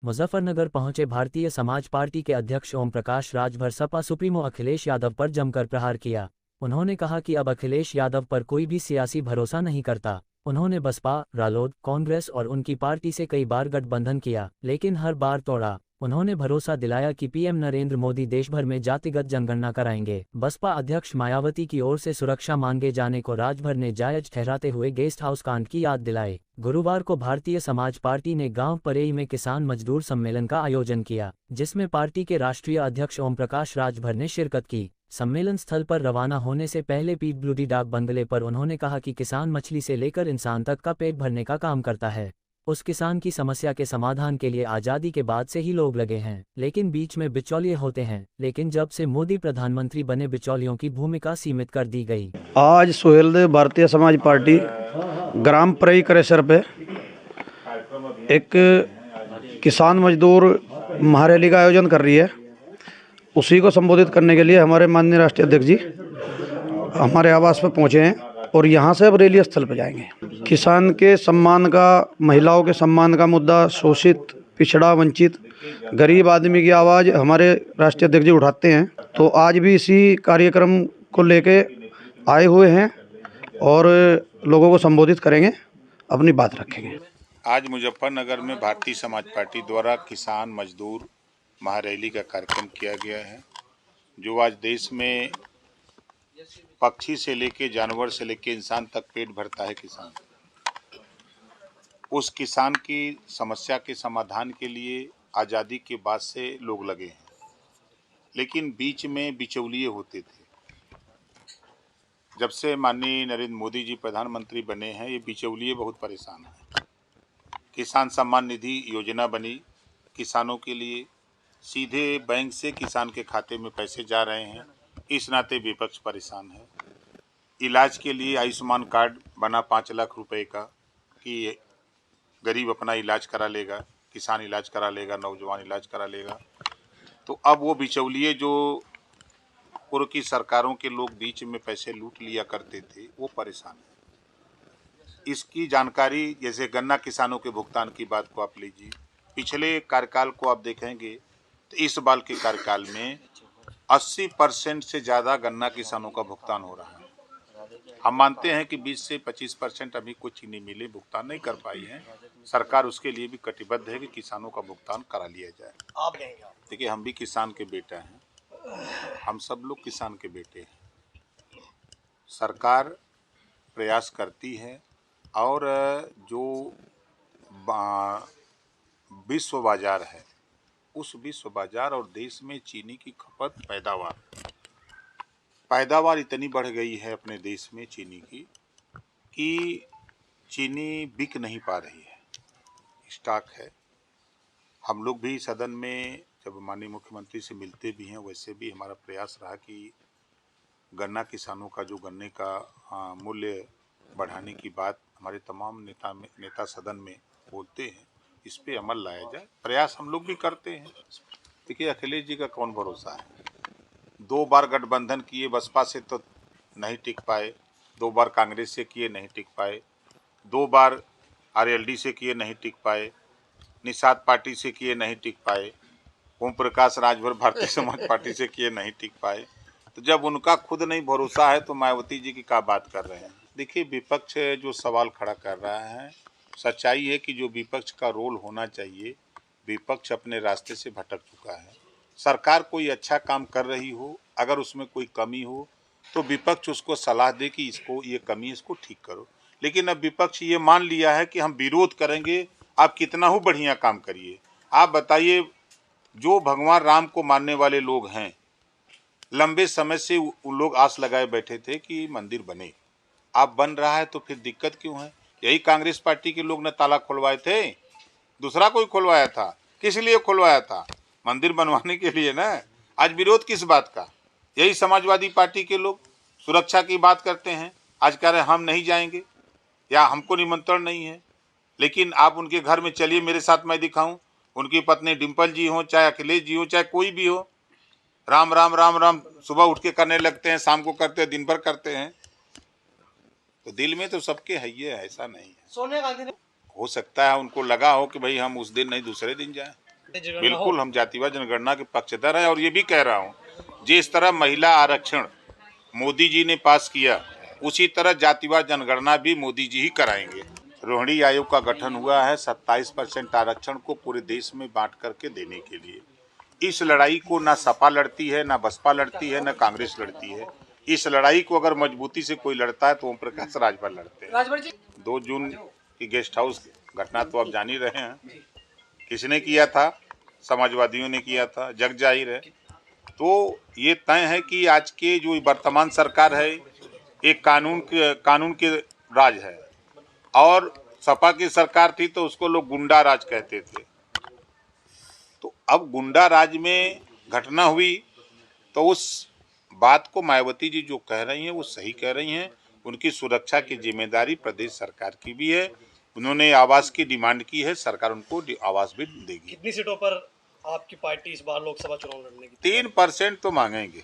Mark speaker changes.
Speaker 1: मुजफ्फरनगर पहुंचे भारतीय समाज पार्टी के अध्यक्ष ओम प्रकाश राजभर सपा सुप्रीमो अखिलेश यादव पर जमकर प्रहार किया। उन्होंने कहा कि अब अखिलेश यादव पर कोई भी सियासी भरोसा नहीं करता। उन्होंने बसपा, रालोद, कांग्रेस और उनकी पार्टी से कई बार गठबंधन किया, लेकिन हर बार तोड़ा। उन्होंने भरोसा दिलाया कि पीएम नरेंद्र मोदी देश भर में जातिगत जनगणना कराएंगे। बसपा अध्यक्ष मायावती की ओर से सुरक्षा मांगे जाने को राजभर ने जायज ठहराते हुए गेस्ट हाउस कांड की याद दिलाई। गुरुवार को भारतीय समाज पार्टी ने गांव परेई में किसान मजदूर सम्मेलन का आयोजन किया, जिसमें पार्टी के राष्ट्रीय अध्यक्ष ओम प्रकाश राजभर ने शिरकत की। सम्मेलन स्थल पर रवाना होने से पहले पीडब्ल्यूडी डाक बंगले पर उन्होंने कहा कि किसान मछली से लेकर इंसान तक का पेट भरने का काम करता है। उस किसान की समस्या के समाधान के लिए आज़ादी के बाद से ही लोग लगे हैं, लेकिन बीच में बिचौलिए होते हैं। लेकिन जब से मोदी प्रधानमंत्री बने, बिचौलियों की भूमिका सीमित कर दी गई।
Speaker 2: आज सोहेलदेव भारतीय समाज पार्टी ग्राम परई क्रेशर पे एक किसान मजदूर महारैली का आयोजन कर रही है। उसी को संबोधित करने के लिए हमारे माननीय राष्ट्रीय अध्यक्ष जी हमारे आवास पर पहुंचे हैं और यहाँ से अब रैली स्थल पर जाएंगे। किसान के सम्मान का, महिलाओं के सम्मान का मुद्दा, शोषित, पिछड़ा, वंचित, गरीब आदमी की आवाज़ हमारे राष्ट्रीय अध्यक्ष जी उठाते हैं। तो आज भी इसी कार्यक्रम को लेके आए हुए हैं और लोगों को संबोधित करेंगे, अपनी बात रखेंगे।
Speaker 3: आज मुजफ्फरनगर में भारतीय समाज पार्टी द्वारा किसान मजदूर महारैली का कार्यक्रम किया गया है, जो आज देश में पक्षी से लेके जानवर से लेके इंसान तक पेट भरता है किसान। उस किसान की समस्या के समाधान के लिए आज़ादी के बाद से लोग लगे हैं, लेकिन बीच में बिचौलिए होते थे। जब से माननीय नरेंद्र मोदी जी प्रधानमंत्री बने हैं, ये बिचौलिए बहुत परेशान हैं। किसान सम्मान निधि योजना बनी, किसानों के लिए सीधे बैंक से किसान के खाते में पैसे जा रहे हैं, इस नाते विपक्ष परेशान है। इलाज के लिए आयुष्मान कार्ड बना 5 लाख रुपए का कि गरीब अपना इलाज करा लेगा, किसान इलाज करा लेगा, नौजवान इलाज करा लेगा। तो अब वो बिचौलिए जो पूर्व की सरकारों के लोग बीच में पैसे लूट लिया करते थे, वो परेशान है। इसकी जानकारी जैसे गन्ना किसानों के भुगतान की बात को आप लीजिए, पिछले कार्यकाल को आप देखेंगे तो इस बार के कार्यकाल में 80% से ज़्यादा गन्ना किसानों का भुगतान हो रहा है। हम मानते हैं कि 20 से 25% अभी कुछ चीनी मिलें भुगतान नहीं कर पाई हैं। सरकार उसके लिए भी कटिबद्ध है कि किसानों का भुगतान करा लिया जाए। देखिए, हम भी किसान के बेटा हैं, हम सब लोग किसान के बेटे हैं। सरकार प्रयास करती है और जो विश्व बाजार है, उस विश्व बाजार और देश में चीनी की खपत, पैदावार इतनी बढ़ गई है अपने देश में चीनी की कि चीनी बिक नहीं पा रही है, स्टॉक है। हम लोग भी सदन में जब माननीय मुख्यमंत्री से मिलते भी हैं, वैसे भी हमारा प्रयास रहा कि गन्ना किसानों का जो गन्ने का मूल्य बढ़ाने की बात हमारे तमाम नेता सदन में बोलते हैं, इस पे अमल लाया जाए। प्रयास हम लोग भी करते हैं। देखिए, अखिलेश जी का कौन भरोसा है। 2 बार गठबंधन किए, बसपा से तो नहीं टिक पाए, 2 बार कांग्रेस से किए, नहीं टिक पाए, 2 बार आरएलडी से किए, नहीं टिक पाए, निषाद पार्टी से किए, नहीं टिक पाए, ओम प्रकाश राजभर भारतीय समाज पार्टी से किए, नहीं टिक पाए। तो जब उनका खुद नहीं भरोसा है तो मायावती जी की क्या बात कर रहे हैं। देखिए, विपक्ष जो सवाल खड़ा कर रहा है, सच्चाई है कि जो विपक्ष का रोल होना चाहिए, विपक्ष अपने रास्ते से भटक चुका है। सरकार कोई अच्छा काम कर रही हो, अगर उसमें कोई कमी हो तो विपक्ष उसको सलाह दे कि इसको ये कमी, इसको ठीक करो। लेकिन अब विपक्ष ये मान लिया है कि हम विरोध करेंगे, आप कितना हो बढ़िया काम करिए। आप बताइए, जो भगवान राम को मानने वाले लोग हैं, लंबे समय से उन लोग आस लगाए बैठे थे कि मंदिर बने, आप बन रहा है तो फिर दिक्कत क्यों है। यही कांग्रेस पार्टी के लोग ने ताला खुलवाए थे, दूसरा कोई खुलवाया था। किस लिए खुलवाया था? मंदिर बनवाने के लिए ना। आज विरोध किस बात का? यही समाजवादी पार्टी के लोग सुरक्षा की बात करते हैं, आज कह रहे हैं हम नहीं जाएंगे या हमको निमंत्रण नहीं है। लेकिन आप उनके घर में चलिए, मेरे साथ मैं दिखाऊं, उनकी पत्नी डिम्पल जी हो, चाहे अखिलेश जी हो, चाहे कोई भी हो, राम राम राम राम सुबह उठ के करने लगते हैं, शाम को करते हैं, दिन भर करते हैं। तो दिल में तो सबके है, ये ऐसा नहीं है। सोनिया गांधी हो सकता है उनको लगा हो कि भाई हम उस दिन नहीं दूसरे दिन जाएं। बिल्कुल हम जातिवाद जनगणना के पक्षधर हैं और ये भी कह रहा हूँ जिस तरह महिला आरक्षण मोदी जी ने पास किया उसी तरह जातिवाद जनगणना भी मोदी जी ही कराएंगे। रोहिणी आयोग का गठन हुआ है 27% आरक्षण को पूरे देश में बांट करके देने के लिए। इस लड़ाई को ना सपा लड़ती है, ना बसपा लड़ती है, ना कांग्रेस लड़ती है। इस लड़ाई को अगर मजबूती से कोई लड़ता है तो ओम प्रकाश राजभर लड़ते हैं। 2 जून की गेस्ट हाउस घटना तो आप जान ही रहे हैं, किसने किया था? समाजवादियों ने किया था, जग जाहिर है। तो ये तय है कि आज के जो वर्तमान सरकार है एक कानून के राज है और सपा की सरकार थी तो उसको लोग गुंडा राज कहते थे। तो अब गुंडा राज में घटना हुई तो उस बात को मायावती जी जो कह रही हैं वो सही कह रही हैं। उनकी सुरक्षा की जिम्मेदारी प्रदेश सरकार की भी है। उन्होंने आवास की डिमांड की है, सरकार उनको आवास भी देगी।
Speaker 4: कितनी सीटों पर आपकी पार्टी इस बार लोकसभा चुनाव लड़ने की?
Speaker 3: 3% तो मांगेंगे।